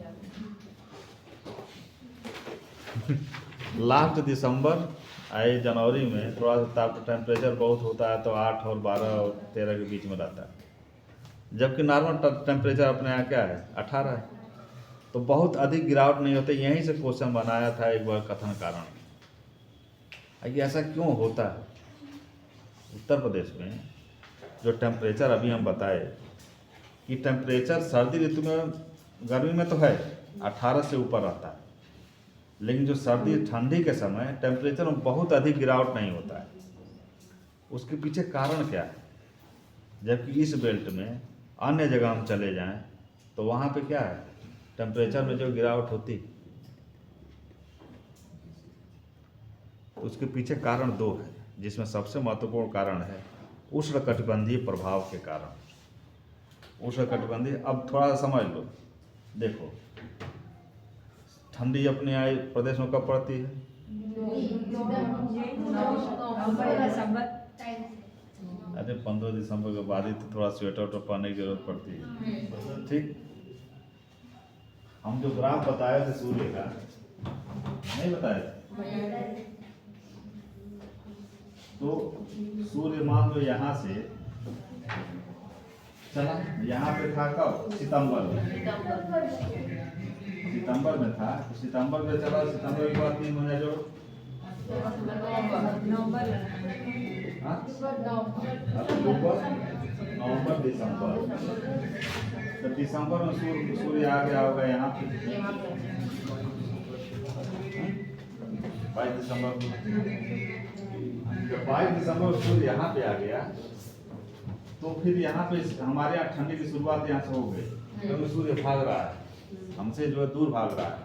लास्ट दिसंबर आए जनवरी में थोड़ा सा टेम्परेचर बहुत होता है तो 8 और 12 और 13 के बीच में रहता है। जबकि नॉर्मल टेम्परेचर अपने यहाँ क्या है 18 है। तो बहुत अधिक गिरावट नहीं होती। यहीं से क्वेश्चन बनाया था एक बार कथन कारण, ये ऐसा क्यों होता है। उत्तर प्रदेश में जो टेम्परेचर अभी हम बताए कि टेम्परेचर सर्दी ऋतु में, गर्मी में तो है 18 से ऊपर रहता है, लेकिन जो सर्दी ठंडी के समय टेम्परेचर में बहुत अधिक गिरावट नहीं होता है। उसके पीछे कारण क्या है। जबकि इस बेल्ट में अन्य जगह हम चले जाएं तो वहाँ पे क्या है, टेम्परेचर में जो गिरावट होती, उसके पीछे कारण दो है, जिसमें सबसे महत्वपूर्ण कारण है उष्णकटिबंधीय प्रभाव के कारण। उष्णकटिबंधीय, अब थोड़ा सा समझ लो। देखो, ठंडी अपने आई प्रदेश में कब पड़ती है, अरे 15 दिसंबर के बाद ही तो थोड़ा स्वेटर वेटर पहनने की जरूरत पड़ती है। ठीक, हम जो ग्राफ बताए थे सूर्य का, नहीं बताए थे, तो सूर्य मान लो यहाँ से चला, यहाँ पे था कब, सितंबर में था, तो सितंबर में चला, सितंबर के बाद 3 महीने जो अक्टूबर, नवंबर, दिसंबर। तो दिसंबर में सूर्य आ गया होगा यहाँ पे 22 दिसंबर को। जब 22 दिसंबर को सूर्य यहाँ पे आ गया तो फिर यहाँ पे हमारे यहाँ ठंडी की शुरुआत यहाँ से हो गई, क्योंकि सूर्य भाग रहा है हमसे, जो है दूर भाग रहा है,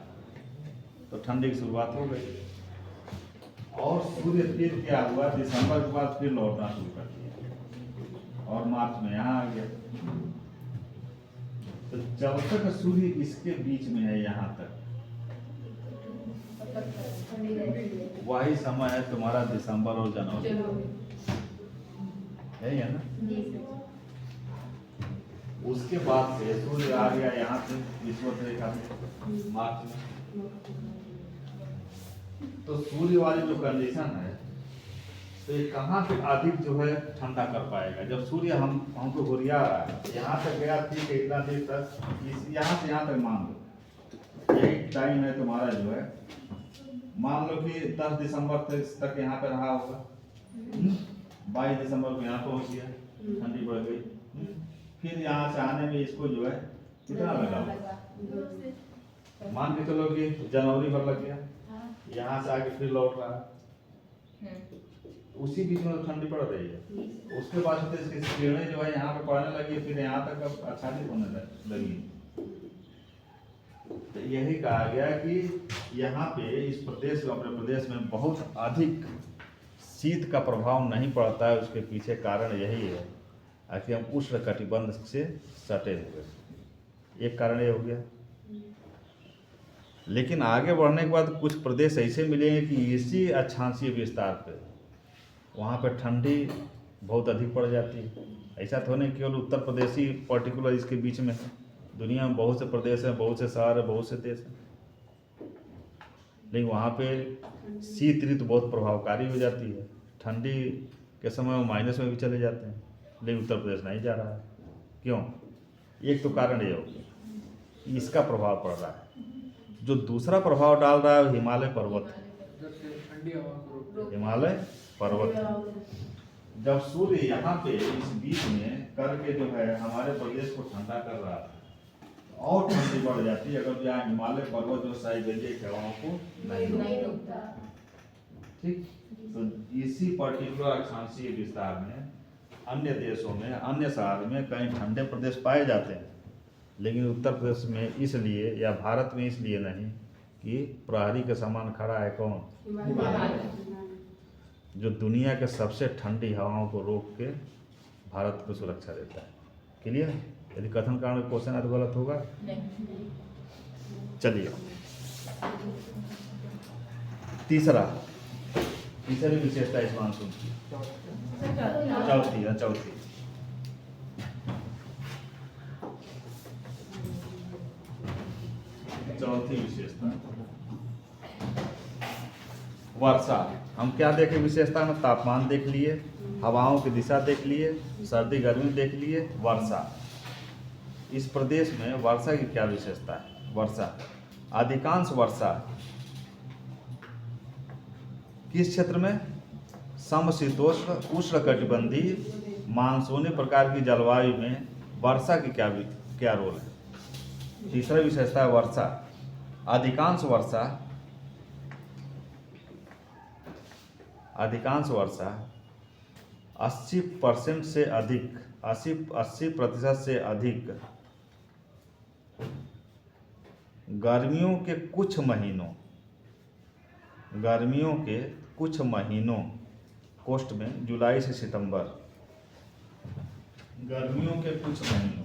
तो ठंडी की शुरुआत हो गई। और सूर्य फिर क्या हुआ, दिसंबर के बाद फिर लौटना शुरू कर दिया और मार्च में यहाँ आ गया। तो जब तक सूर्य इसके बीच में है यहाँ तक, वही समय है तुम्हारा दिसंबर और जनवरी, है ना। उसके बाद से सूर्य आ गया यहाँ से विषुवत रेखा में मार्च में, तो सूर्य वाली जो कंडीशन है, तो ये कहाँ पे अधिक जो है ठंडा कर पाएगा। जब सूर्य हमको घुरिया रहा है, यहाँ तक गया, ठीक है, इतना देर तक, यहाँ से यहाँ तक मान लो यही टाइम है तुम्हारा, जो है मान लो कि 10 दिसंबर तक यहाँ पे रहा होगा, 22 दिसंबर को यहाँ पहुँच गया, ठंडी बढ़ गई, फिर यहाँ से आने में इसको जो है कितना लगा, मान के चलो कि जनवरी भर लग गया, यहाँ से आके फिर लौट रहा है, उसी बीच में तो ठंडी पड़ रही है। उसके बाद तो इसकी किरणें जो है यहाँ पे पड़ने लगी, फिर यहाँ तक अब आच्छादित होने लगी। तो यही कहा गया कि यहाँ पे इस प्रदेश, अपने प्रदेश में बहुत अधिक शीत का प्रभाव नहीं पड़ता है। उसके पीछे कारण यही है कि हम उष्णकटिबंध से सटे हुए, एक कारण ये हो गया। लेकिन आगे बढ़ने के बाद कुछ प्रदेश ऐसे मिलेंगे कि इसी अक्षांशीय विस्तार पे वहाँ पे ठंडी बहुत अधिक पड़ जाती है। ऐसा तो नहीं केवल उत्तर प्रदेश ही पर्टिकुलर इसके बीच में है, दुनिया में बहुत से प्रदेश हैं, बहुत से शहर हैं, बहुत से देश हैं, लेकिन वहाँ पे शीत ऋतु बहुत प्रभावकारी हो जाती है। ठंडी के समय वो माइनस में भी चले जाते हैं, लेकिन उत्तर प्रदेश नहीं जा रहा है। क्यों? एक तो कारण ये हो गया, इसका प्रभाव पड़ रहा है। जो दूसरा प्रभाव डाल रहा है हिमालय पर्वत है, हिमालय पर्वत है। जब सूर्य यहाँ पे इस बीच में करके जो है हमारे प्रदेश को ठंडा कर रहा है, और ठंडी बढ़ जाती है अगर यहाँ हिमालय पर्वत जो साइबेरिया हवाओं को नहीं रोकता। ठीक, तो इसी पर्टिकुलर अक्षांशीय विस्तार में अन्य देशों में, अन्य शहर में कहीं ठंडे प्रदेश पाए जाते हैं, लेकिन उत्तर प्रदेश में इसलिए, या भारत में इसलिए नहीं कि प्रहरी के समान खड़ा है कौन, जो दुनिया के सबसे ठंडी हवाओं को रोक के भारत को सुरक्षा देता है। क्लियर? यदि कथन कारण क्वेश्चन है तो गलत होगा। चलिए तीसरी विशेषता इस मानसून की, चौथी विशेषता वर्षा। हम क्या देखे विशेषता में? तापमान देख लिए, हवाओं की दिशा देख लिए, सर्दी गर्मी देख लिए, वर्षा। इस प्रदेश में वर्षा की क्या विशेषता है? वर्षा, अधिकांश वर्षा किस क्षेत्र में? समशीतोष्ण उष्णकटिबंधीय मानसूनी प्रकार की जलवायु में वर्षा की क्या रोल है? तीसरा विशेषता है वर्षा, अधिकांश वर्षा 80% से अधिक 80% से अधिक गर्मियों के कुछ महीनों कोष्ठ में जुलाई से सितंबर, गर्मियों के कुछ महीनों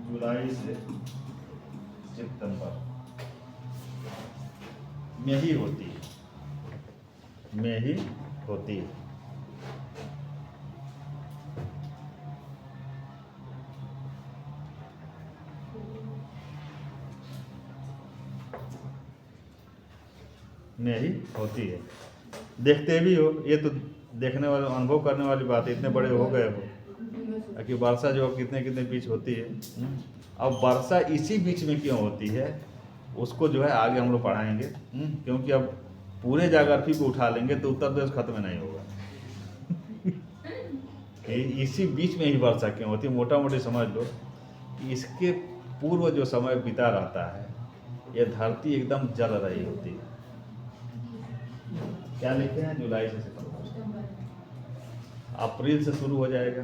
जुलाई से सितंबर में ही होती है। में ही होती है। देखते भी हो, ये तो देखने वाले, अनुभव करने वाली बात है। इतने बड़े हो गए हो कि वर्षा जो कितने बीच होती है। अब वर्षा इसी बीच में क्यों होती है, उसको जो है आगे हम लोग पढ़ाएंगे। क्योंकि अब पूरे ज्योग्राफी को उठा लेंगे तो उत्तर प्रदेश खत्म नहीं होगा। कि इसी बीच में ही वर्षा क्यों होती है, मोटा मोटी समझ लो कि इसके पूर्व जो समय बीता रहता है, ये धरती एकदम जल रही होती है। क्या लिखते हैं? जुलाई से सितंबर। अप्रैल से शुरू हो जाएगा,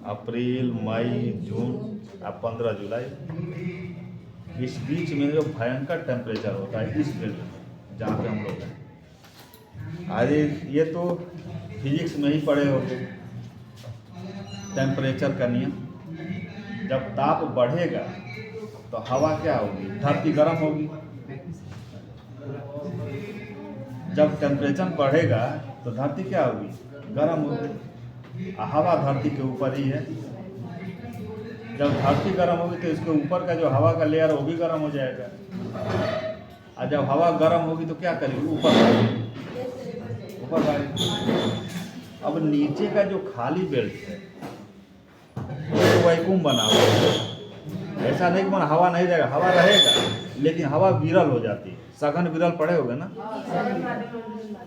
अप्रैल, मई, जून, अब 15 जुलाई। इस बीच में जो भयंकर टेम्परेचर होता है इस फील्ड में जहाँ पे हम लोग हैं। अरे ये तो फिजिक्स में ही पढ़े होंगे, टेम्परेचर का नियम। जब ताप बढ़ेगा तो हवा क्या होगी? धरती गर्म होगी। जब टेम्परेचर बढ़ेगा तो धरती क्या होगी? गर्म होगी। हवा धरती के ऊपर ही है। जब धरती गर्म होगी तो इसके ऊपर का जो हवा का लेयर है वो भी गर्म हो जाएगा। और जब हवा गर्म होगी तो क्या करेगी? ऊपर बढ़ेगी। अब नीचे का जो खाली बेल्ट है वो तो वैक्यूम बना हुआ है। ऐसा नहीं कि हवा नहीं रहेगा, हवा रहेगा, लेकिन हवा विरल हो जाती है। सघन विरल पढ़े होगे ना?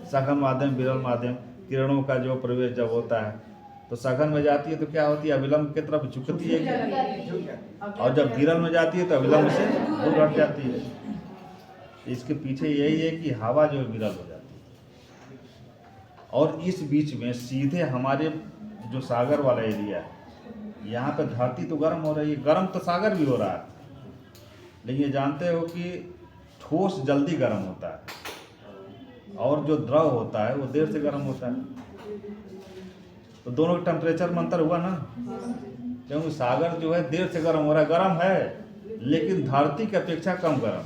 सघन माध्यम, विरल माध्यम। किरणों का जो प्रवेश जब होता है तो सघन में जाती है तो क्या होती है? अविलंब की तरफ झुकती है, और जब विरल में जाती है तो अविलंब से दूर हट जाती है। इसके पीछे यही है कि हवा जो विरल हो जाती है। और इस बीच में सीधे हमारे जो सागर वाला एरिया है, यहाँ पे धरती तो गर्म हो रही है, गर्म तो सागर भी हो रहा है, लेकिन ये जानते हो कि ठोस जल्दी गर्म होता है और जो द्रव होता है वो देर से गर्म होता है। तो दोनों का टेम्परेचर में अंतर हुआ ना, क्योंकि सागर जो है देर से गर्म हो रहा है, गर्म है लेकिन धरती की अपेक्षा कम गर्म।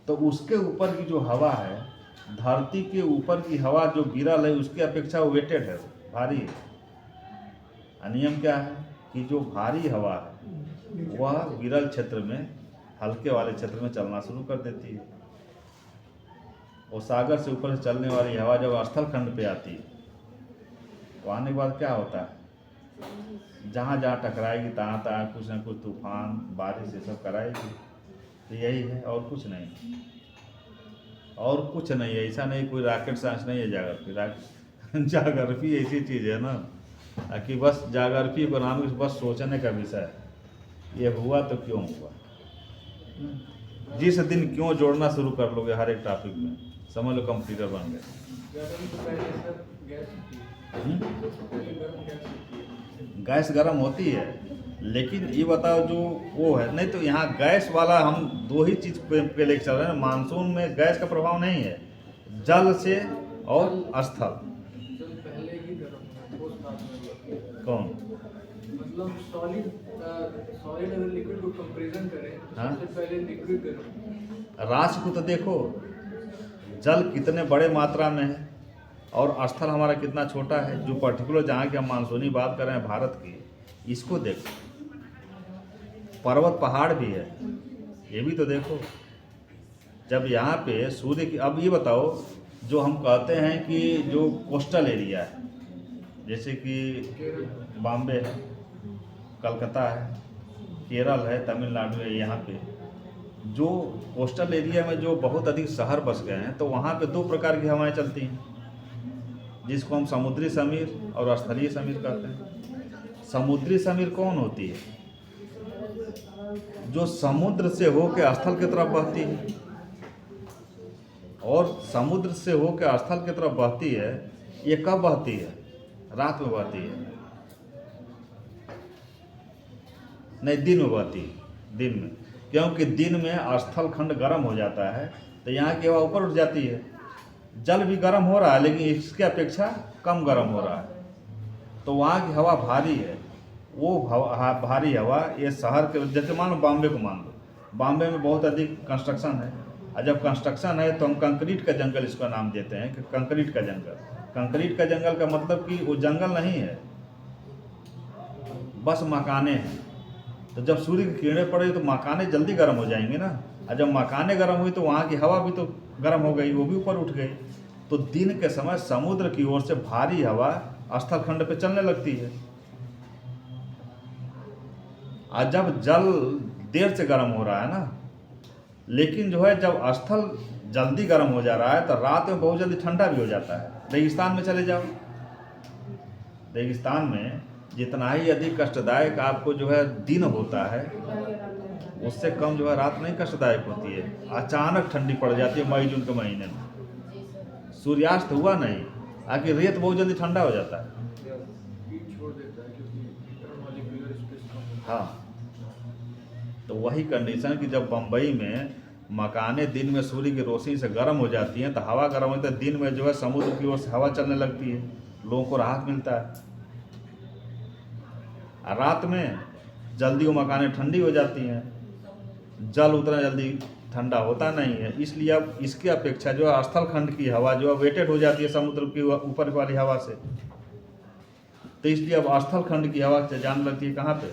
तो उसके ऊपर की जो हवा है, धरती के ऊपर की हवा जो विरल है उसकी अपेक्षा वेटेड है, भारी है। नियम क्या है कि जो भारी हवा है वह विरल क्षेत्र में, हल्के वाले क्षेत्र में चलना शुरू कर देती है। और सागर से ऊपर से चलने वाली हवा जब स्थल खंड पे आती है तो आने के बाद क्या होता है? जहाँ जहाँ टकराएगी तहाँ तहाँ कुछ न कुछ तूफान, बारिश ये सब कराएगी। तो यही है, और कुछ नहीं, और कुछ नहीं है। ऐसा नहीं, कोई रॉकेट साइंस नहीं है जाग्रफी। जाग्रफी ऐसी चीज़ है ना कि बस जाग्रफी को नाम बस सोचने का विषय है। ये हुआ तो क्यों हुआ, जिस दिन क्यों जोड़ना शुरू कर लोगे हर एक टॉपिक में, समझ लो कंप्यूटर बन गए। गैस गर्म होती है, लेकिन ये बताओ जो वो है, नहीं तो यहाँ गैस वाला हम दो ही चीज़ पे लेके चल रहे हैं। मानसून में गैस का प्रभाव नहीं है, जल से और स्थल। पहले ही गर्म कौन? मतलब सॉलिड अगर लिक्विड को कंपैरिजन करें तो हाँ? सबसे पहले लिक्विड गर्म। राशि को तो देखो, जल कितने बड़े मात्रा में है और स्थल हमारा कितना छोटा है। जो पर्टिकुलर जहाँ की हम मानसूनी बात कर रहे हैं भारत की, इसको देखो। पर्वत पहाड़ भी है, ये भी तो देखो। जब यहाँ पे सूर्य की, अब ये बताओ, जो हम कहते हैं कि जो कोस्टल एरिया है, जैसे कि बॉम्बे है, कलकत्ता है, केरल है, तमिलनाडु है, यहाँ पे जो कोस्टल एरिया में जो बहुत अधिक शहर बस गए हैं तो वहाँ पे दो प्रकार की हवाएं चलती हैं, जिसको हम समुद्री समीर और स्थलीय समीर कहते हैं। समुद्री समीर कौन होती है? जो समुद्र से होकर स्थल की तरफ बहती है, और समुद्र से होकर स्थल की तरफ बहती है। ये कब बहती है? रात में बहती है, नहीं दिन में बहती है, दिन में, क्योंकि दिन में स्थल खंड गर्म हो जाता है तो यहाँ की हवा ऊपर उठ जाती है। जल भी गर्म हो रहा है लेकिन इसके अपेक्षा कम गर्म हो रहा है, तो वहाँ की हवा भारी है। वो भारी हवा ये शहर के, जैसे मान लो बॉम्बे को मान लो, बॉम्बे में बहुत अधिक कंस्ट्रक्शन है, और जब कंस्ट्रक्शन है तो हम कंक्रीट का जंगल इसका नाम देते हैं कि कंक्रीट का जंगल। कंक्रीट का जंगल का मतलब कि वो जंगल नहीं है, बस मकाने हैं। तो जब सूर्य की किरणें पड़े तो मकाने जल्दी गर्म हो जाएंगे ना, और जब मकाने गर्म हुई तो वहाँ की हवा भी तो गर्म हो गई, वो भी ऊपर उठ गई। तो दिन के समय समुद्र की ओर से भारी हवा स्थल खंड पे चलने लगती है, और जब जल देर से गर्म हो रहा है ना, लेकिन जो है जब स्थल जल्दी गर्म हो जा रहा है तो रात में बहुत जल्दी ठंडा भी हो जाता है। रेगिस्तान में चले जाओ, रेगिस्तान में जितना ही अधिक कष्टदायक आपको जो है दिन होता है, उससे कम जो है रात नहीं कष्टदायक होती है। अचानक ठंडी पड़ जाती है मई जून के महीने में, सूर्यास्त हुआ नहीं, आखिर रेत बहुत जल्दी ठंडा हो जाता है। हीट छोड़ देता है क्योंकि इंटरमॉलिक्यूलर स्पेस कम होता है। हाँ, तो वही कंडीशन कि जब बम्बई में मकाने दिन में सूर्य की रोशनी से गर्म हो जाती हैं तो हवा गर्म होती है, दिन में जो है समुद्र की ओर से हवा चलने लगती है, लोगों को राहत मिलता है। और रात में जल्दी वो मकाने ठंडी हो जाती हैं, जल उतना जल्दी ठंडा होता नहीं है, इसलिए अब इसकी अपेक्षा जो है स्थल खंड की हवा जो है वेटेड हो जाती है समुद्र की ऊपर वाली हवा से। तो इसलिए अब स्थल खंड की हवा जाने लगती है कहाँ पे?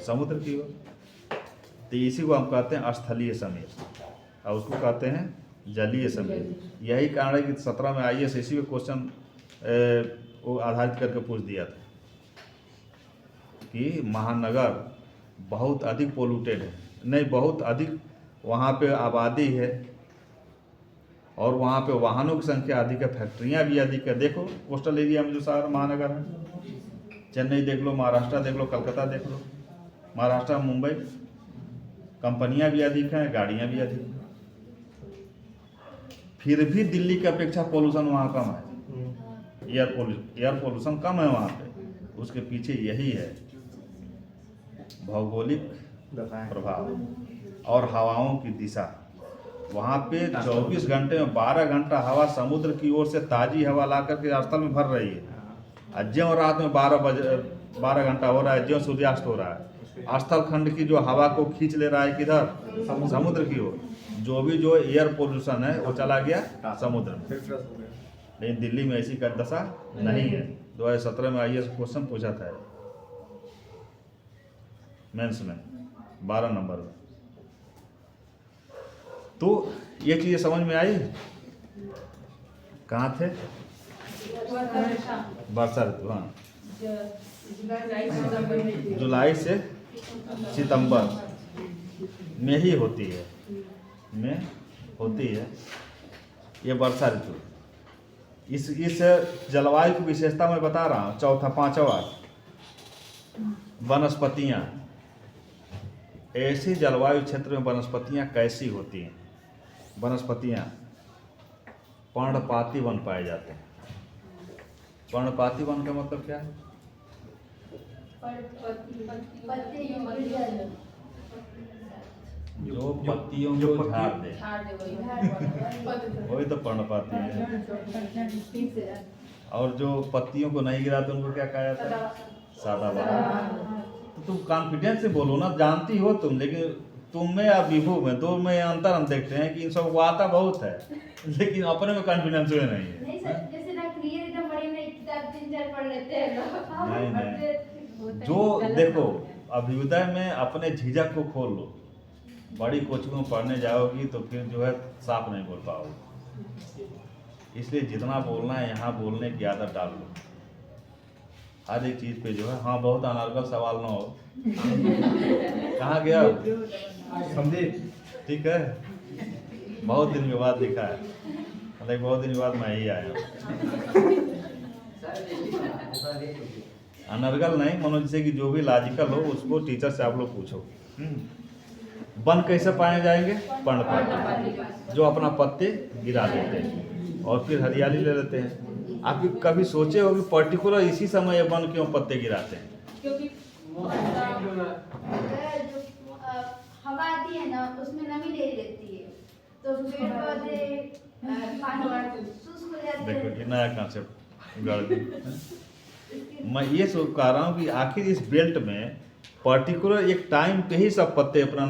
समुद्र की ओर। तो इसी को हम कहते हैं स्थलीय समीर, और उसको कहते हैं जलीय समीर। यही कारण है कि 17 में IAS इसी पे क्वेश्चन वो आधारित करके पूछ दिया था कि महानगर बहुत अधिक पोल्यूटेड है, नहीं बहुत अधिक वहाँ पे आबादी है और वहाँ पे वाहनों की संख्या अधिक है, फैक्ट्रियाँ भी अधिक है। देखो कोस्टल एरिया में जो शहर महानगर है, चेन्नई देख लो, महाराष्ट्र देख लो, कलकत्ता देख लो, महाराष्ट्र मुंबई, कंपनियां भी अधिक हैं, गाड़ियां भी अधिक हैं, फिर भी दिल्ली की अपेक्षा पोल्यूशन वहाँ कम है, एयर पोल्यूशन कम है वहाँ पे। उसके पीछे यही है भौगोलिक प्रभाव और हवाओं की दिशा। वहाँ पे 24 घंटे में 12 घंटा हवा समुद्र की ओर से ताजी हवा ला करके स्थल में भर रही है, और ज्यों रात में 12 घंटा हो रहा है, ज्यों सूर्यास्त हो रहा है, स्थल खंड की जो हवा को खींच ले रहा है किधर? समुद्र की ओर। जो भी जो एयर पोल्यूशन है वो चला गया समुद्र में। लेकिन दिल्ली में ऐसी का दशा नहीं है। 2017 में IAS क्वेश्चन पूछा था मेंस में 12 नंबर में। तो ये चीजें समझ में आई। कहाँ थे? वर्षा ऋतु। हाँ, जुलाई से सितंबर में ही होती है, ये वर्षा ऋतु। इस जलवायु की विशेषता मैं बता रहा हूँ। चौथा, पांचवा, वनस्पतियाँ। ऐसी जलवायु क्षेत्र में वनस्पतियाँ कैसी होती हैं? वनस्पतियाँ पर्णपाती वन पाए जाते हैं। पर्णपाती वन का मतलब क्या है? जो पत्तियों को झाड़ दे, वही तो पर्णपाती है। और जो पत्तियों को नहीं गिराते उनको क्या कहा जाता है? सदाबहार। तो तुम कॉन्फिडेंस से बोलो ना, जानती हो तुम, लेकिन तुम में या विभू में दो में अंतर हम देखते हैं कि इन सब को आता बहुत है लेकिन अपने में कॉन्फिडेंस हुए नहीं है। नहीं, जो देखो अभ्युदय में अपने झिझक को खोल लो, बड़ी कोचिंग में पढ़ने जाओगी तो फिर जो है साफ नहीं बोल पाओगे। इसलिए जितना बोलना है यहाँ बोलने की आदत डाल लो। आज एक चीज पे जो है, हाँ बहुत अनार्गल सवाल ना हो। कहाँ गया? संदीप ठीक है, बहुत दिन के बाद दिखा है, मतलब बहुत दिन के बाद मैं ही आया हूँ। अनर्गल नहीं, मनोज से कि जो भी लॉजिकल हो उसको टीचर से आप लोग पूछो। वन कैसे पाए जाएंगे? पर्णपाती, जो अपना पत्ते गिरा देते हैं और फिर हरियाली ले लेते हैं। आप कभी सोचे हो कि पर्टिकुलर इसी समय वन क्यों पत्ते गिराते हैं? क्योंकि हवा आती है ना, उसमें नमी नहीं रहती है, तो पेड़ पौधे पानी शुष्क हो जाते देखो हैं। ये नया कॉन्सेप्ट गढ़ दी। मैं ये सोच पा रहा हूँ कि आखिर इस बेल्ट में पर्टिकुलर एक टाइम पे ही सब पत्ते अपना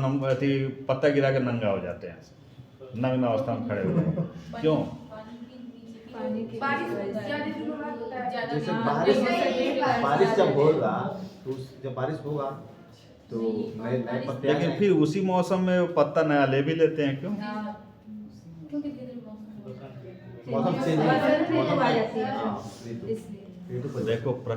पत्ता गिरा के नंगा हो जाते हैं, नग्न अवस्था में खड़े हो जाते हैं। क्यों? बारिश ज़्यादा दिनों बाद होता है। जैसे ज़्यादा बारिश जब होगा तो जब बारिश होगा तो नए नए पत्ते आ लेकिन जाएंगे। फिर उसी मौसम में वो पत्ता नया ले भी लेते हैं, क्यों? क्योंकि धीरे मौसम मौसम चेंज बरसात ऋतु मौसम आ जाती है। हाँ, ऋतु इसलिए ऋतु बदल- देखो